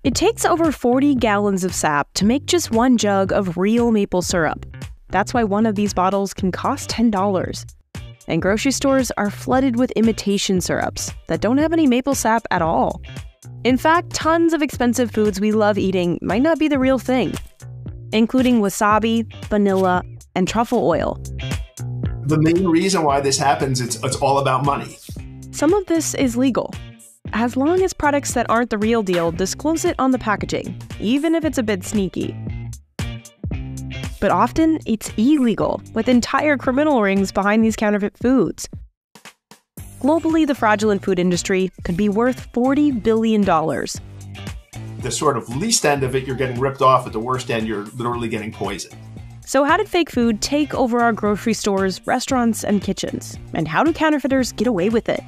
It takes over 40 gallons of sap to make just one jug of real maple syrup. That's why one of these bottles can cost $10. And grocery stores are flooded with imitation syrups that don't have any maple sap at all. In fact, tons of expensive foods we love eating might not be the real thing, including wasabi, vanilla, and truffle oil. The main reason why this happens, it's all about money. Some of this is legal, as long as products that aren't the real deal disclose it on the packaging, even if it's a bit sneaky. But often, it's illegal, with entire criminal rings behind these counterfeit foods. Globally, the fraudulent food industry could be worth $40 billion. The sort of least end of it, you're getting ripped off. At the worst end, you're literally getting poisoned. So how did fake food take over our grocery stores, restaurants, and kitchens? And how do counterfeiters get away with it?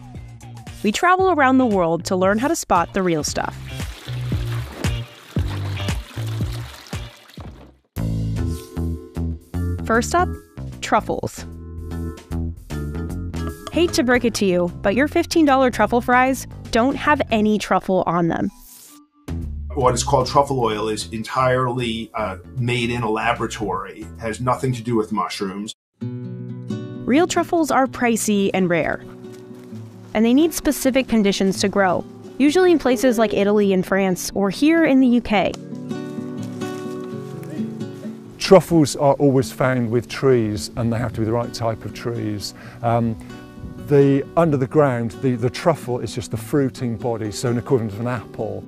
We travel around the world to learn how to spot the real stuff. First up, truffles. Hate to break it to you, but your $15 truffle fries don't have any truffle on them. What is called truffle oil is entirely made in a laboratory, has nothing to do with mushrooms. Real truffles are pricey and rare, and they need specific conditions to grow, usually in places like Italy and France, or here in the UK. Truffles are always found with trees, and they have to be the right type of trees. Under the ground, the truffle is just the fruiting body, so in equivalent of an apple.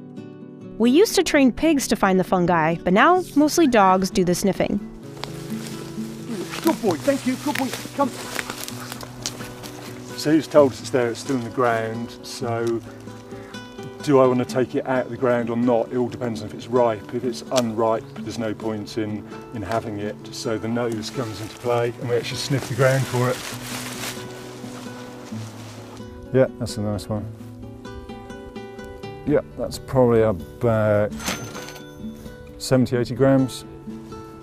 We used to train pigs to find the fungi, but now mostly dogs do the sniffing. Good boy, thank you, good boy, come. So he's told us it's there, it's still in the ground, so do I want to take it out of the ground or not? It all depends on if it's ripe. If it's unripe, there's no point in having it. So the nose comes into play and we actually sniff the ground for it. Yeah, that's a nice one. Yeah, that's probably about 70, 80 grams.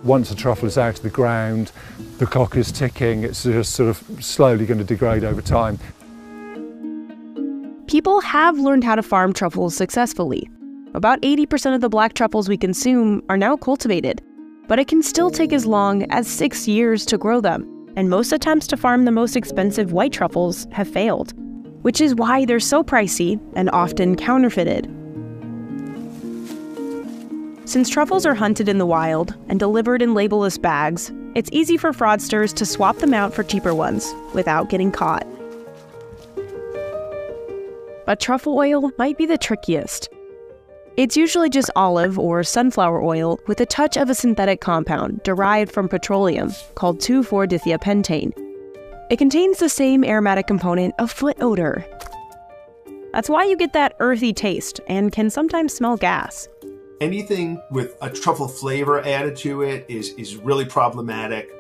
Once the truffle is out of the ground, the clock is ticking. It's just sort of slowly going to degrade over time. People have learned how to farm truffles successfully. About 80% of the black truffles we consume are now cultivated, but it can still take as long as 6 years to grow them, and most attempts to farm the most expensive white truffles have failed, which is why they're so pricey and often counterfeited. Since truffles are hunted in the wild and delivered in labelless bags, it's easy for fraudsters to swap them out for cheaper ones without getting caught. But truffle oil might be the trickiest. It's usually just olive or sunflower oil with a touch of a synthetic compound derived from petroleum called 2,4-dithiapentane. It contains the same aromatic component of foot odor. That's why you get that earthy taste and can sometimes smell gas. Anything with a truffle flavor added to it is really problematic.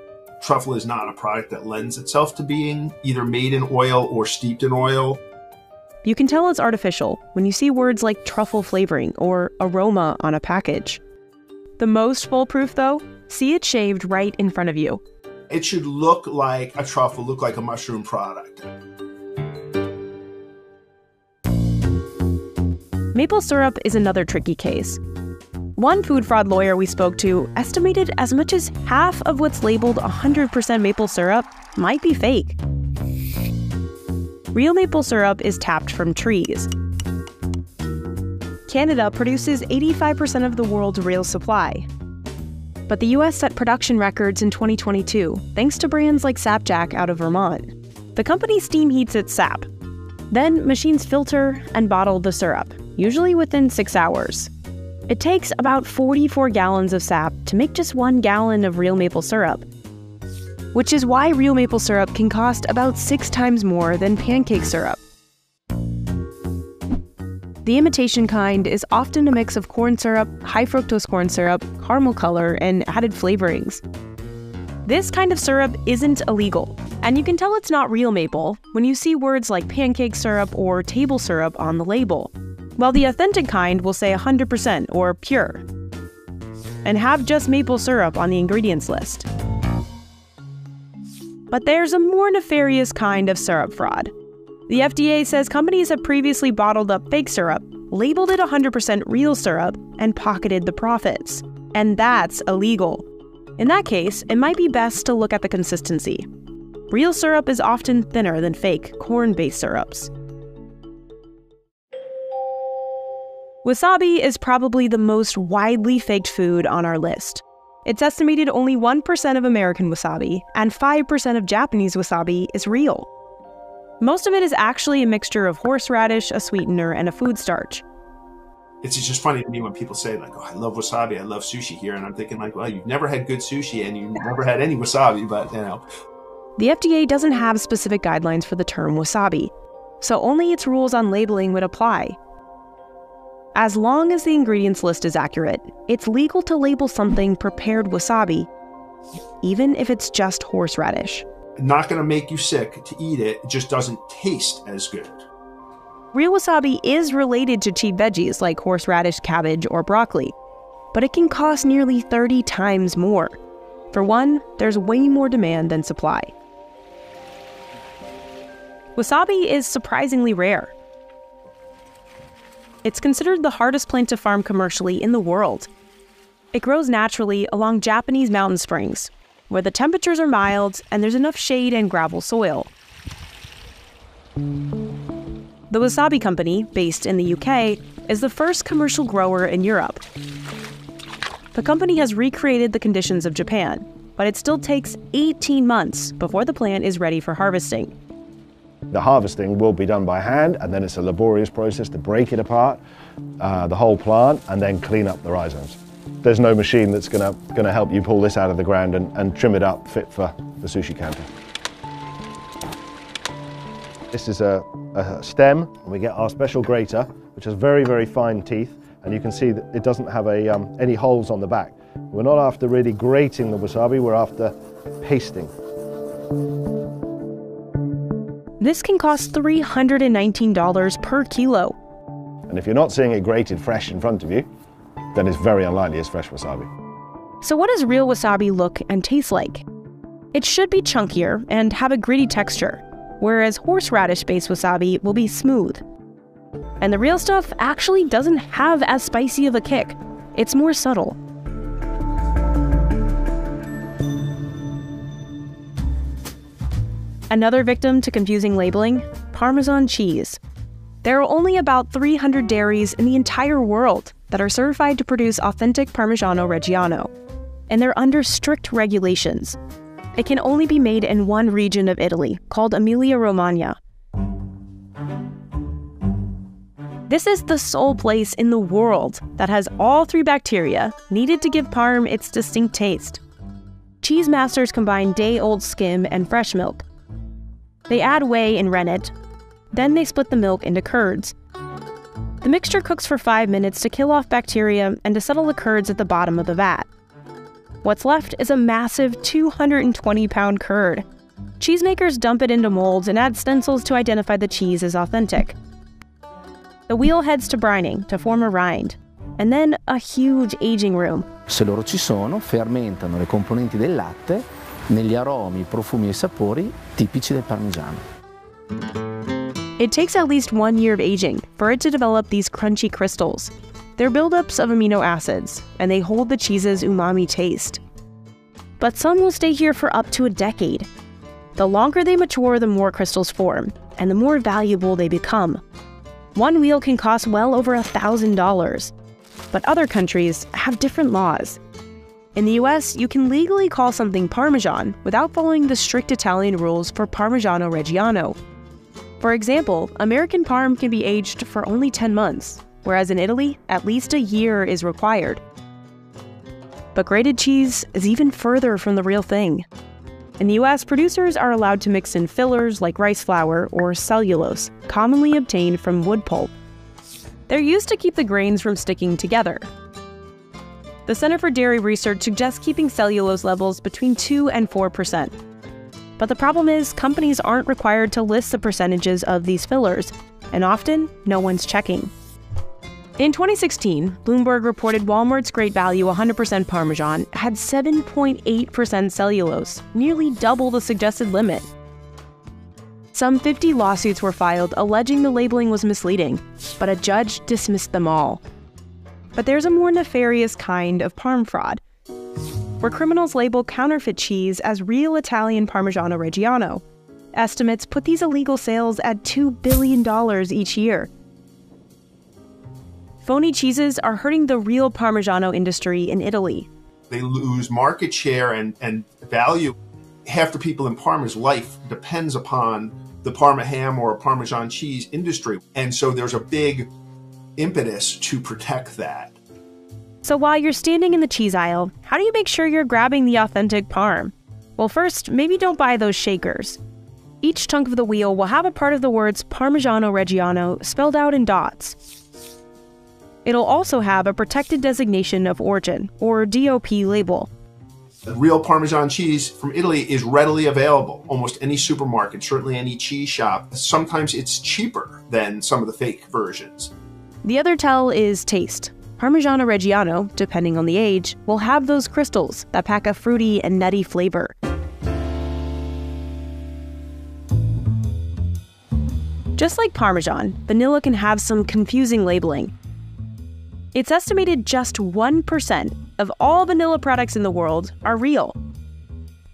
Truffle is not a product that lends itself to being either made in oil or steeped in oil. You can tell it's artificial when you see words like truffle flavoring or aroma on a package. The most foolproof, though, see it shaved right in front of you. It should look like a truffle, look like a mushroom product. Maple syrup is another tricky case. One food fraud lawyer we spoke to estimated as much as half of what's labeled 100% maple syrup might be fake. Real maple syrup is tapped from trees. Canada produces 85% of the world's real supply. But the US set production records in 2022 thanks to brands like Sapjack out of Vermont. The company steam heats its sap. Then machines filter and bottle the syrup, usually within 6 hours. It takes about 44 gallons of sap to make just 1 gallon of real maple syrup, which is why real maple syrup can cost about 6 times more than pancake syrup. The imitation kind is often a mix of corn syrup, high fructose corn syrup, caramel color, and added flavorings. This kind of syrup isn't illegal, and you can tell it's not real maple when you see words like pancake syrup or table syrup on the label, while the authentic kind will say 100% or pure, and have just maple syrup on the ingredients list. But there's a more nefarious kind of syrup fraud. The FDA says companies have previously bottled up fake syrup, labeled it 100% real syrup, and pocketed the profits. And that's illegal. In that case, it might be best to look at the consistency. Real syrup is often thinner than fake corn-based syrups. Wasabi is probably the most widely faked food on our list. It's estimated only 1% of American wasabi and 5% of Japanese wasabi is real. Most of it is actually a mixture of horseradish, a sweetener, and a food starch. It's just funny to me when people say, like, oh, I love wasabi, I love sushi here. And I'm thinking, like, well, you've never had good sushi and you've never had any wasabi, but, you know. The FDA doesn't have specific guidelines for the term wasabi, so only its rules on labeling would apply. As long as the ingredients list is accurate, it's legal to label something prepared wasabi, even if it's just horseradish. Not going to make you sick to eat it, it just doesn't taste as good. Real wasabi is related to cheap veggies like horseradish, cabbage, or broccoli, but it can cost nearly 30 times more. For one, there's way more demand than supply. Wasabi is surprisingly rare. It's considered the hardest plant to farm commercially in the world. It grows naturally along Japanese mountain springs, where the temperatures are mild and there's enough shade and gravel soil. The Wasabi Company, based in the UK, is the first commercial grower in Europe. The company has recreated the conditions of Japan, but it still takes 18 months before the plant is ready for harvesting. The harvesting will be done by hand, and then it's a laborious process to break it apart, the whole plant, and then clean up the rhizomes. There's no machine that's going to help you pull this out of the ground and trim it up fit for the sushi counter. This is a stem, and we get our special grater, which has very, very fine teeth, and you can see that it doesn't have any holes on the back. We're not after really grating the wasabi, we're after pasting. This can cost $319 per kilo. And if you're not seeing it grated fresh in front of you, then it's very unlikely it's fresh wasabi. So what does real wasabi look and taste like? It should be chunkier and have a gritty texture, whereas horseradish-based wasabi will be smooth. And the real stuff actually doesn't have as spicy of a kick. It's more subtle. Another victim to confusing labeling, Parmesan cheese. There are only about 300 dairies in the entire world that are certified to produce authentic Parmigiano Reggiano, and they're under strict regulations. It can only be made in one region of Italy, called Emilia-Romagna. This is the sole place in the world that has all three bacteria needed to give Parm its distinct taste. Cheese masters combine day-old skim and fresh milk. They add whey and rennet, then they split the milk into curds. The mixture cooks for 5 minutes to kill off bacteria and to settle the curds at the bottom of the vat. What's left is a massive 220-pound curd. Cheesemakers dump it into molds and add stencils to identify the cheese as authentic. The wheel heads to brining to form a rind, and then a huge aging room. Se loro ci sono, fermentano le componenti del latte negli aromi, profumi e sapori tipici del Parmigiano. It takes at least 1 year of aging for it to develop these crunchy crystals. They're buildups of amino acids, and they hold the cheese's umami taste. But some will stay here for up to a decade. The longer they mature, the more crystals form, and the more valuable they become. One wheel can cost well over $1,000. But other countries have different laws. In the US, you can legally call something Parmesan without following the strict Italian rules for Parmigiano Reggiano. For example, American Parm can be aged for only 10 months, whereas in Italy, at least a year is required. But grated cheese is even further from the real thing. In the US, producers are allowed to mix in fillers like rice flour or cellulose, commonly obtained from wood pulp. They're used to keep the grains from sticking together. The Center for Dairy Research suggests keeping cellulose levels between 2 and 4%. But the problem is, companies aren't required to list the percentages of these fillers, and often, no one's checking. In 2016, Bloomberg reported Walmart's Great Value 100% Parmesan had 7.8% cellulose, nearly double the suggested limit. Some 50 lawsuits were filed alleging the labeling was misleading, but a judge dismissed them all. But there's a more nefarious kind of parm fraud, where criminals label counterfeit cheese as real Italian Parmigiano Reggiano. Estimates put these illegal sales at $2 billion each year. Phony cheeses are hurting the real Parmigiano industry in Italy. They lose market share and value. Half the people in Parma's life depends upon the Parma ham or Parmesan cheese industry. And so there's a big impetus to protect that. So while you're standing in the cheese aisle, how do you make sure you're grabbing the authentic parm? Well, first, maybe don't buy those shakers. Each chunk of the wheel will have a part of the words Parmigiano Reggiano spelled out in dots. It'll also have a protected designation of origin, or DOP label. Real Parmesan cheese from Italy is readily available. Almost any supermarket, certainly any cheese shop. Sometimes it's cheaper than some of the fake versions. The other tell is taste. Parmigiano Reggiano, depending on the age, will have those crystals that pack a fruity and nutty flavor. Just like Parmesan, vanilla can have some confusing labeling. It's estimated just 1% of all vanilla products in the world are real.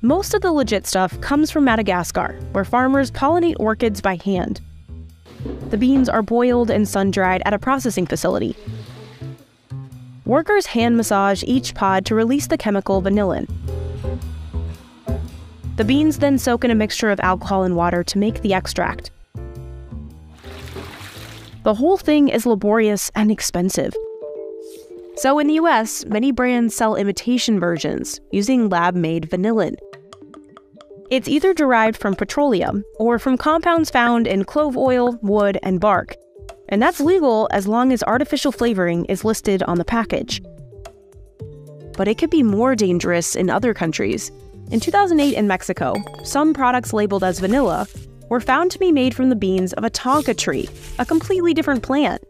Most of the legit stuff comes from Madagascar, where farmers pollinate orchids by hand. The beans are boiled and sun-dried at a processing facility. Workers hand massage each pod to release the chemical vanillin. The beans then soak in a mixture of alcohol and water to make the extract. The whole thing is laborious and expensive. So in the US, many brands sell imitation versions using lab-made vanillin. It's either derived from petroleum or from compounds found in clove oil, wood, and bark. And that's legal as long as artificial flavoring is listed on the package. But it could be more dangerous in other countries. In 2008 in Mexico, some products labeled as vanilla were found to be made from the beans of a tonka tree, a completely different plant.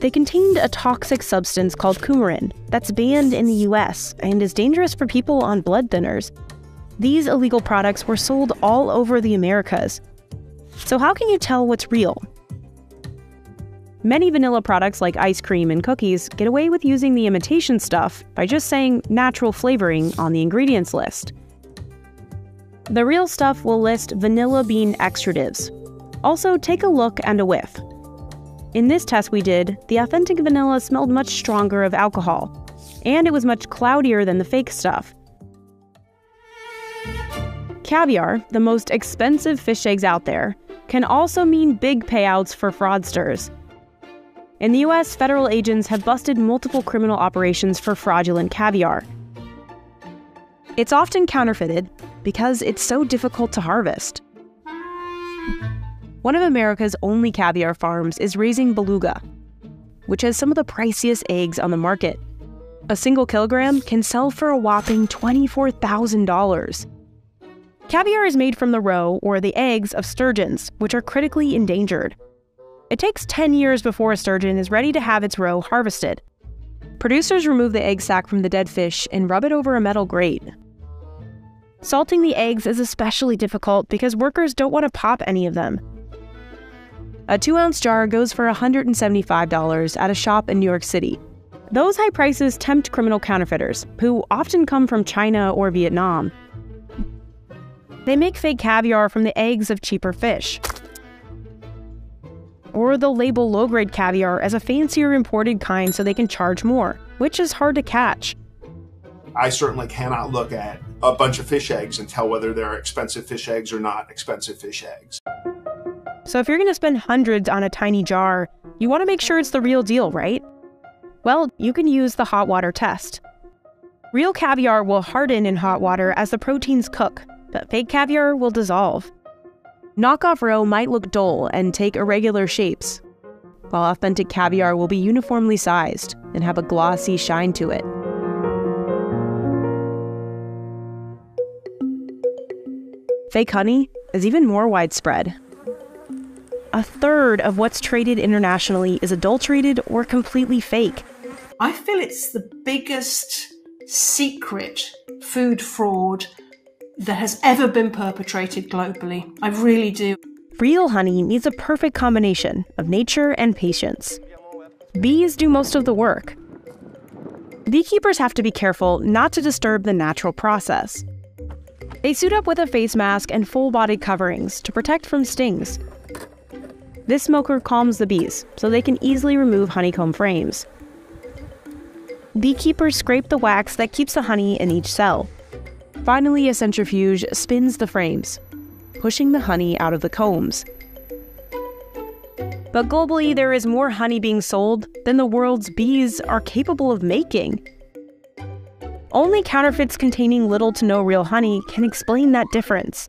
They contained a toxic substance called coumarin that's banned in the US and is dangerous for people on blood thinners. These illegal products were sold all over the Americas. So how can you tell what's real? Many vanilla products like ice cream and cookies get away with using the imitation stuff by just saying natural flavoring on the ingredients list. The real stuff will list vanilla bean extractives. Also, take a look and a whiff. In this test we did, the authentic vanilla smelled much stronger of alcohol, and it was much cloudier than the fake stuff. Caviar, the most expensive fish eggs out there, can also mean big payouts for fraudsters. In the US, federal agents have busted multiple criminal operations for fraudulent caviar. It's often counterfeited because it's so difficult to harvest. One of America's only caviar farms is raising beluga, which has some of the priciest eggs on the market. A single kilogram can sell for a whopping $24,000. Caviar is made from the roe, or the eggs, of sturgeons, which are critically endangered. It takes 10 years before a sturgeon is ready to have its roe harvested. Producers remove the egg sac from the dead fish and rub it over a metal grate. Salting the eggs is especially difficult because workers don't want to pop any of them. A 2-ounce jar goes for $175 at a shop in New York City. Those high prices tempt criminal counterfeiters, who often come from China or Vietnam. They make fake caviar from the eggs of cheaper fish. Or they'll label low-grade caviar as a fancier imported kind so they can charge more, which is hard to catch. I certainly cannot look at a bunch of fish eggs and tell whether they're expensive fish eggs or not expensive fish eggs. So if you're going to spend hundreds on a tiny jar, you want to make sure it's the real deal, right? Well, you can use the hot water test. Real caviar will harden in hot water as the proteins cook, but fake caviar will dissolve. Knockoff roe might look dull and take irregular shapes, while authentic caviar will be uniformly sized and have a glossy shine to it. Fake honey is even more widespread. A third of what's traded internationally is adulterated or completely fake. I feel it's the biggest secret food fraud that has ever been perpetrated globally. I really do. Real honey needs a perfect combination of nature and patience. Bees do most of the work. Beekeepers have to be careful not to disturb the natural process. They suit up with a face mask and full-body coverings to protect from stings. This smoker calms the bees, so they can easily remove honeycomb frames. Beekeepers scrape the wax that keeps the honey in each cell. Finally, a centrifuge spins the frames, pushing the honey out of the combs. But globally, there is more honey being sold than the world's bees are capable of making. Only counterfeits containing little to no real honey can explain that difference.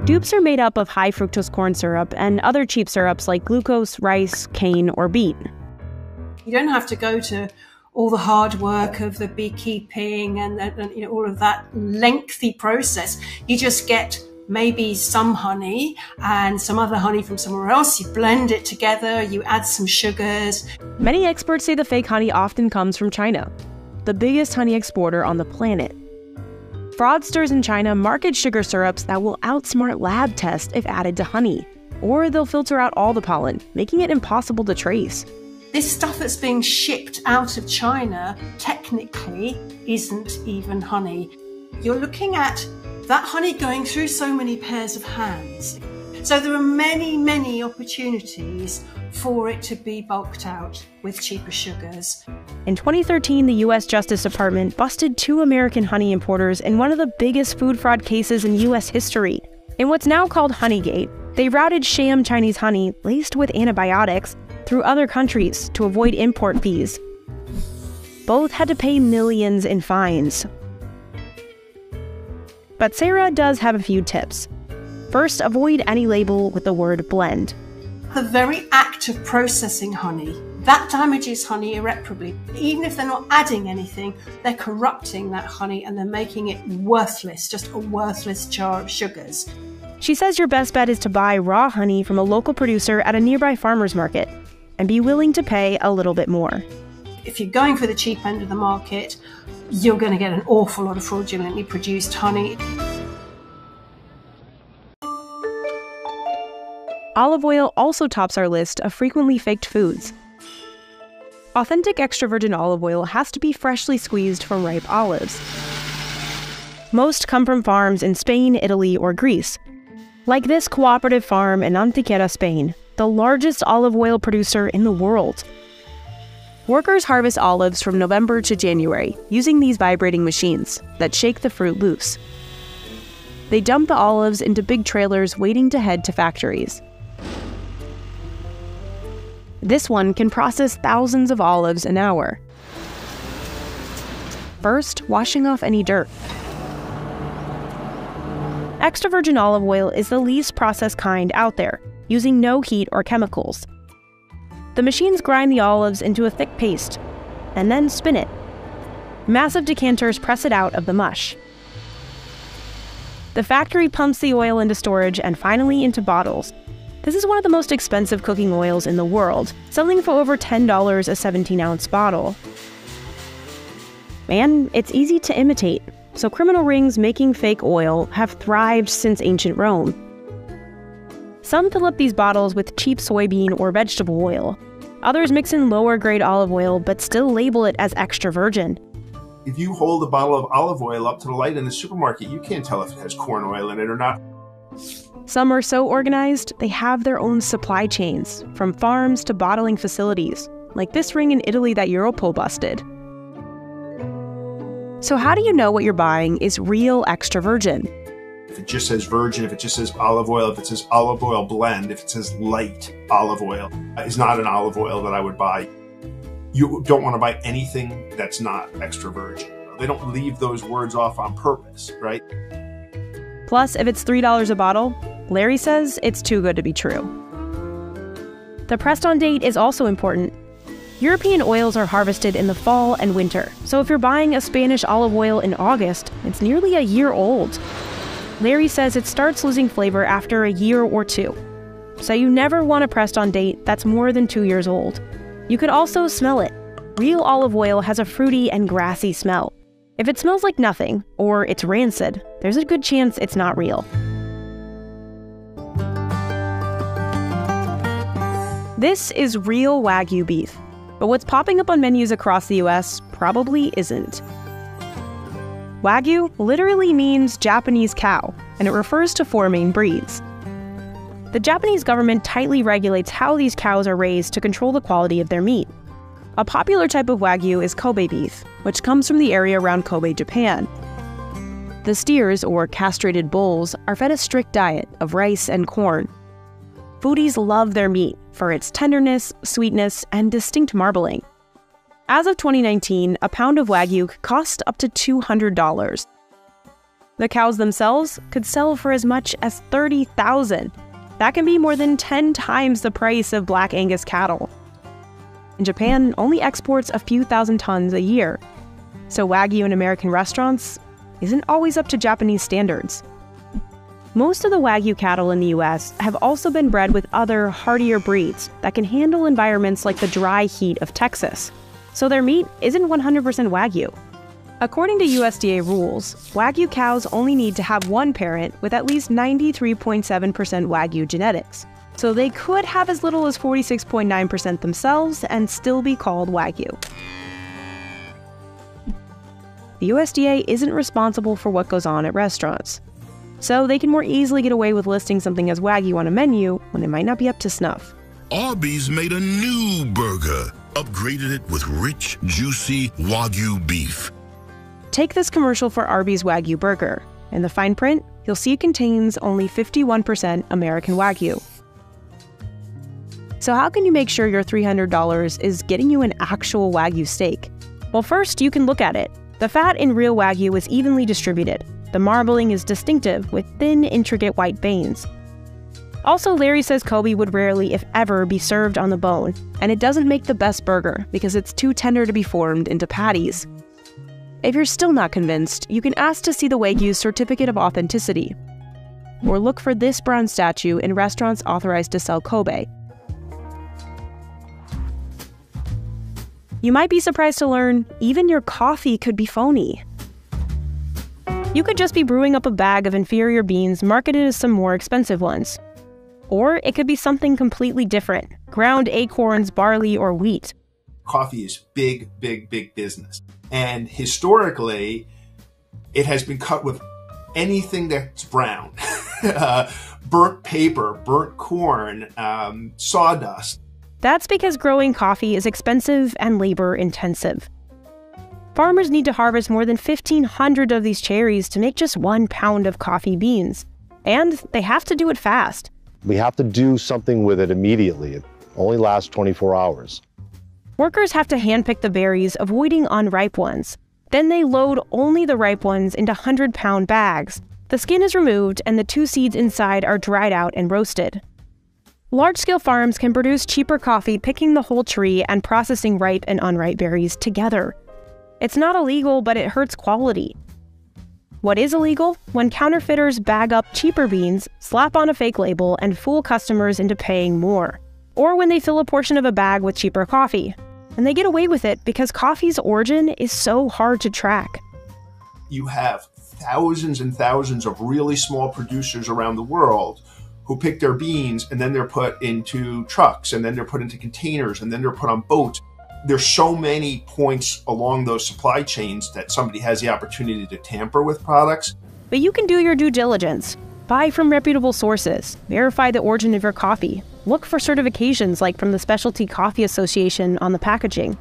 Dupes are made up of high fructose corn syrup and other cheap syrups like glucose, rice, cane, or beet. You don't have to go to all the hard work of the beekeeping and all of that lengthy process. You just get maybe some honey and some other honey from somewhere else. You blend it together, you add some sugars. Many experts say the fake honey often comes from China, the biggest honey exporter on the planet. Fraudsters in China market sugar syrups that will outsmart lab tests if added to honey, or they'll filter out all the pollen, making it impossible to trace. This stuff that's being shipped out of China technically isn't even honey. You're looking at that honey going through so many pairs of hands. So there are many, many opportunities for it to be bulked out with cheaper sugars. In 2013, the U.S. Justice Department busted 2 American honey importers in one of the biggest food fraud cases in U.S. history. In what's now called Honeygate, they routed sham Chinese honey laced with antibiotics through other countries to avoid import fees. Both had to pay millions in fines. But Sarah does have a few tips. First, avoid any label with the word blend. The very act of processing honey, that damages honey irreparably. Even if they're not adding anything, they're corrupting that honey and they're making it worthless, just a worthless jar of sugars. She says your best bet is to buy raw honey from a local producer at a nearby farmer's market and be willing to pay a little bit more. If you're going for the cheap end of the market, you're going to get an awful lot of fraudulently produced honey. Olive oil also tops our list of frequently faked foods. Authentic extra virgin olive oil has to be freshly squeezed from ripe olives. Most come from farms in Spain, Italy, or Greece. Like this cooperative farm in Antequera, Spain, the largest olive oil producer in the world. Workers harvest olives from November to January using these vibrating machines that shake the fruit loose. They dump the olives into big trailers waiting to head to factories. This one can process thousands of olives an hour. First, washing off any dirt. Extra virgin olive oil is the least processed kind out there, using no heat or chemicals. The machines grind the olives into a thick paste, and then spin it. Massive decanters press it out of the mush. The factory pumps the oil into storage and finally into bottles. This is one of the most expensive cooking oils in the world, selling for over $10 a 17-ounce bottle. And it's easy to imitate, so criminal rings making fake oil have thrived since ancient Rome. Some fill up these bottles with cheap soybean or vegetable oil. Others mix in lower-grade olive oil but still label it as extra virgin. If you hold a bottle of olive oil up to the light in the supermarket, you can't tell if it has corn oil in it or not. Some are so organized, they have their own supply chains, from farms to bottling facilities, like this ring in Italy that Europol busted. So how do you know what you're buying is real extra virgin? If it just says virgin, if it just says olive oil, if it says olive oil blend, if it says light olive oil, it's not an olive oil that I would buy. You don't want to buy anything that's not extra virgin. They don't leave those words off on purpose, right? Plus, if it's $3 a bottle, Larry says it's too good to be true. The pressed-on date is also important. European oils are harvested in the fall and winter, so if you're buying a Spanish olive oil in August, it's nearly a year old. Larry says it starts losing flavor after a year or 2, so you never want a pressed-on date that's more than 2 years old. You could also smell it. Real olive oil has a fruity and grassy smell. If it smells like nothing, or it's rancid, there's a good chance it's not real. This is real Wagyu beef, but what's popping up on menus across the US probably isn't. Wagyu literally means Japanese cow, and it refers to 4 main breeds. The Japanese government tightly regulates how these cows are raised to control the quality of their meat. A popular type of Wagyu is Kobe beef, which comes from the area around Kobe, Japan. The steers, or castrated bulls, are fed a strict diet of rice and corn. Foodies love their meat for its tenderness, sweetness, and distinct marbling. As of 2019, a pound of Wagyu could cost up to $200. The cows themselves could sell for as much as $30,000. That can be more than 10 times the price of Black Angus cattle. And Japan only exports a few thousand tons a year, so Wagyu in American restaurants isn't always up to Japanese standards. Most of the Wagyu cattle in the US have also been bred with other, hardier breeds that can handle environments like the dry heat of Texas, so their meat isn't 100% Wagyu. According to USDA rules, Wagyu cows only need to have one parent with at least 93.7% Wagyu genetics, so they could have as little as 46.9% themselves and still be called Wagyu. The USDA isn't responsible for what goes on at restaurants, so they can more easily get away with listing something as Wagyu on a menu when it might not be up to snuff. Arby's made a new burger, upgraded it with rich, juicy Wagyu beef. Take this commercial for Arby's Wagyu burger. In the fine print, you'll see it contains only 51% American Wagyu. So how can you make sure your $300 is getting you an actual Wagyu steak? Well, first, you can look at it. The fat in real Wagyu is evenly distributed. The marbling is distinctive with thin, intricate white veins. Also, Larry says Kobe would rarely, if ever, be served on the bone, and it doesn't make the best burger because it's too tender to be formed into patties. If you're still not convinced, you can ask to see the Wagyu's certificate of authenticity, or look for this bronze statue in restaurants authorized to sell Kobe. You might be surprised to learn even your coffee could be phony. You could just be brewing up a bag of inferior beans marketed as some more expensive ones. Or it could be something completely different, ground acorns, barley, or wheat. Coffee is big, big, big business. And historically, it has been cut with anything that's brown. Burnt paper, burnt corn, sawdust. That's because growing coffee is expensive and labor-intensive. Farmers need to harvest more than 1,500 of these cherries to make just 1 pound of coffee beans. And they have to do it fast. We have to do something with it immediately. It only lasts 24 hours. Workers have to handpick the berries, avoiding unripe ones. Then they load only the ripe ones into 100-pound bags. The skin is removed and the 2 seeds inside are dried out and roasted. Large-scale farms can produce cheaper coffee picking the whole tree and processing ripe and unripe berries together. It's not illegal, but it hurts quality. What is illegal? When counterfeiters bag up cheaper beans, slap on a fake label, and fool customers into paying more. Or when they fill a portion of a bag with cheaper coffee. And they get away with it because coffee's origin is so hard to track. You have thousands and thousands of really small producers around the world who pick their beans, and then they're put into trucks, and then they're put into containers, and then they're put on boats. There's so many points along those supply chains that somebody has the opportunity to tamper with products. But you can do your due diligence. Buy from reputable sources. Verify the origin of your coffee. Look for certifications like from the Specialty Coffee Association on the packaging.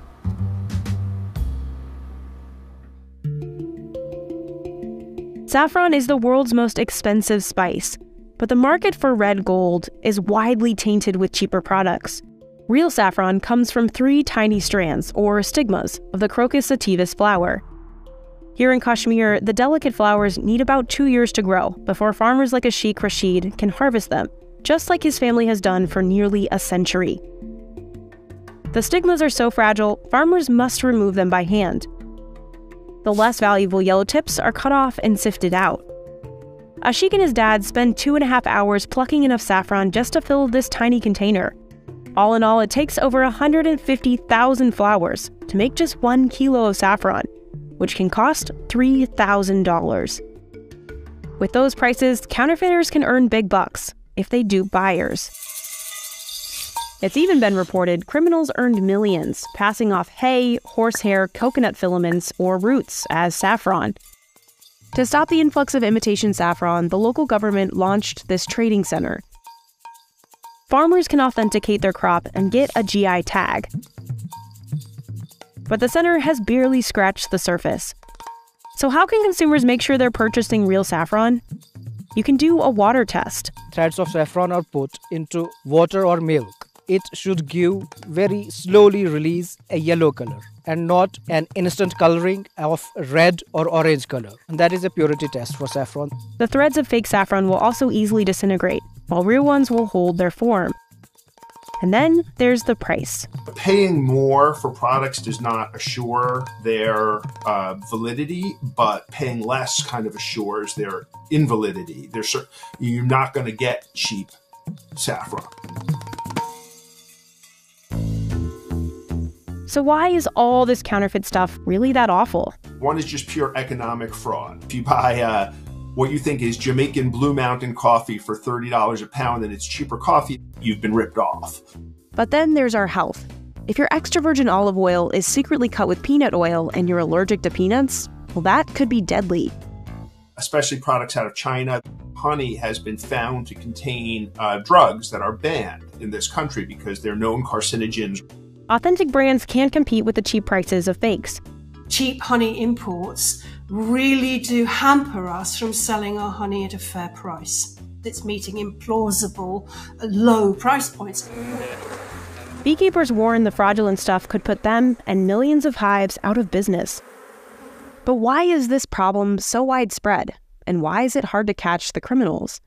Saffron is the world's most expensive spice, but the market for red gold is widely tainted with cheaper products. Real saffron comes from 3 tiny strands, or stigmas, of the Crocus sativus flower. Here in Kashmir, the delicate flowers need about 2 years to grow before farmers like Ashik Rashid can harvest them, just like his family has done for nearly a century. The stigmas are so fragile, farmers must remove them by hand. The less valuable yellow tips are cut off and sifted out. Ashik and his dad spend 2.5 hours plucking enough saffron just to fill this tiny container. All in all, it takes over 150,000 flowers to make just 1 kilo of saffron, which can cost $3,000. With those prices, counterfeiters can earn big bucks if they dupe buyers. It's even been reported criminals earned millions passing off hay, horsehair, coconut filaments, or roots as saffron. To stop the influx of imitation saffron, the local government launched this trading center. Farmers can authenticate their crop and get a GI tag. But the center has barely scratched the surface. So how can consumers make sure they're purchasing real saffron? You can do a water test. Threads of saffron are put into water or milk. It should give very slowly release a yellow color and not an instant coloring of red or orange color. And that is a purity test for saffron. The threads of fake saffron will also easily disintegrate, while real ones will hold their form. And then there's the price. Paying more for products does not assure their validity, but paying less kind of assures their invalidity. You're not going to get cheap saffron. So why is all this counterfeit stuff really that awful? One is just pure economic fraud. If you buy what you think is Jamaican Blue Mountain coffee for $30 a pound and it's cheaper coffee, you've been ripped off. But then there's our health. If your extra virgin olive oil is secretly cut with peanut oil and you're allergic to peanuts, well, that could be deadly. Especially products out of China. Honey has been found to contain drugs that are banned in this country because they're known carcinogens. Authentic brands can't compete with the cheap prices of fakes. Cheap honey imports really do hamper us from selling our honey at a fair price. It's meeting implausible low price points. Beekeepers warn the fraudulent stuff could put them and millions of hives out of business. But why is this problem so widespread? And why is it hard to catch the criminals?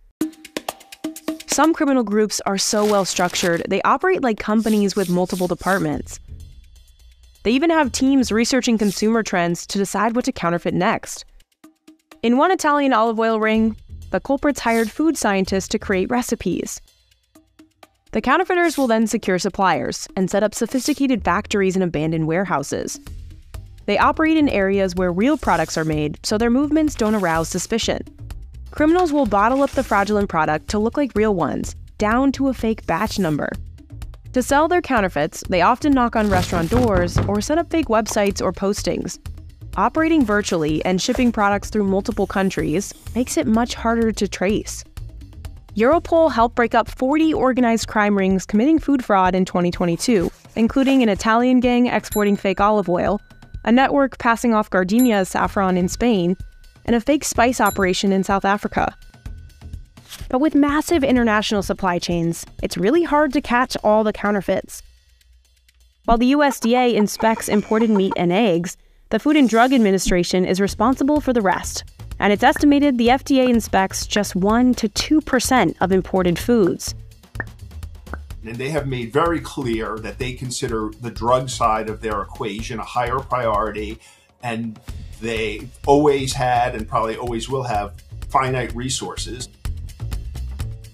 Some criminal groups are so well structured, they operate like companies with multiple departments. They even have teams researching consumer trends to decide what to counterfeit next. In one Italian olive oil ring, the culprits hired food scientists to create recipes. The counterfeiters will then secure suppliers and set up sophisticated factories and abandoned warehouses. They operate in areas where real products are made, so their movements don't arouse suspicion. Criminals will bottle up the fraudulent product to look like real ones, down to a fake batch number. To sell their counterfeits, they often knock on restaurant doors or set up fake websites or postings. Operating virtually and shipping products through multiple countries makes it much harder to trace. Europol helped break up 40 organized crime rings committing food fraud in 2022, including an Italian gang exporting fake olive oil, a network passing off gardenia saffron in Spain, and a fake spice operation in South Africa. But with massive international supply chains, it's really hard to catch all the counterfeits. While the USDA inspects imported meat and eggs, the Food and Drug Administration is responsible for the rest, and it's estimated the FDA inspects just 1% to 2% of imported foods. And they have made very clear that they consider the drug side of their equation a higher priority, and they always had and probably always will have finite resources.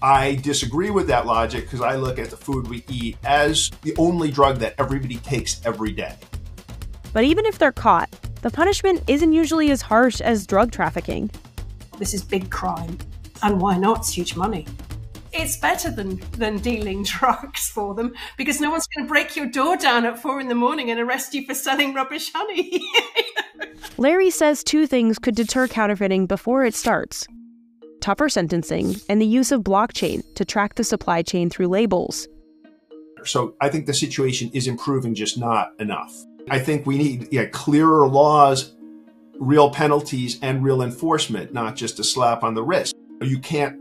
I disagree with that logic because I look at the food we eat as the only drug that everybody takes every day. But even if they're caught, the punishment isn't usually as harsh as drug trafficking. This is big crime. And why not? It's huge money. It's better than dealing drugs for them because no one's going to break your door down at 4 a.m. and arrest you for selling rubbish honey. Larry says 2 things could deter counterfeiting before it starts: tougher sentencing and the use of blockchain to track the supply chain through labels. So I think the situation is improving, just not enough. I think we need clearer laws, real penalties, and real enforcement, not just a slap on the wrist. You can't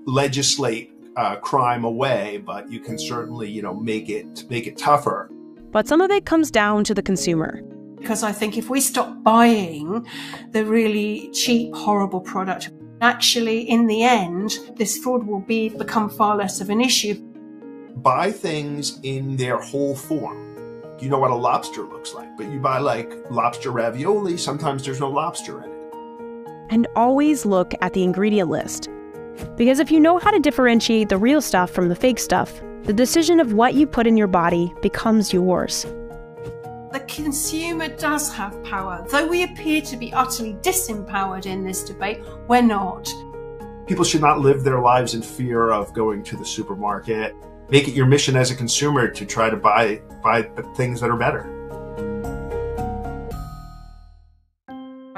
legislate crime away, but you can certainly, make it tougher. But some of it comes down to the consumer. Because I think if we stop buying the really cheap, horrible product, actually, in the end, this fraud will become far less of an issue. Buy things in their whole form. You know what a lobster looks like, but you buy lobster ravioli, sometimes there's no lobster in it. And always look at the ingredient list. Because if you know how to differentiate the real stuff from the fake stuff, the decision of what you put in your body becomes yours. The consumer does have power. Though we appear to be utterly disempowered in this debate, we're not. People should not live their lives in fear of going to the supermarket. Make it your mission as a consumer to try to buy the things that are better.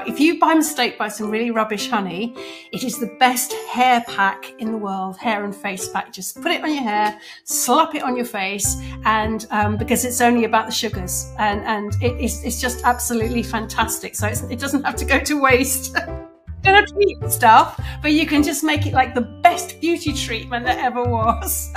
If you by mistake buy some really rubbish honey, it is the best hair pack in the world, hair and face pack. Just put it on your hair, slap it on your face, and because it's only about the sugars, and it's just absolutely fantastic. So it doesn't have to go to waste. You don't have to eat stuff, but you can just make it like the best beauty treatment there ever was.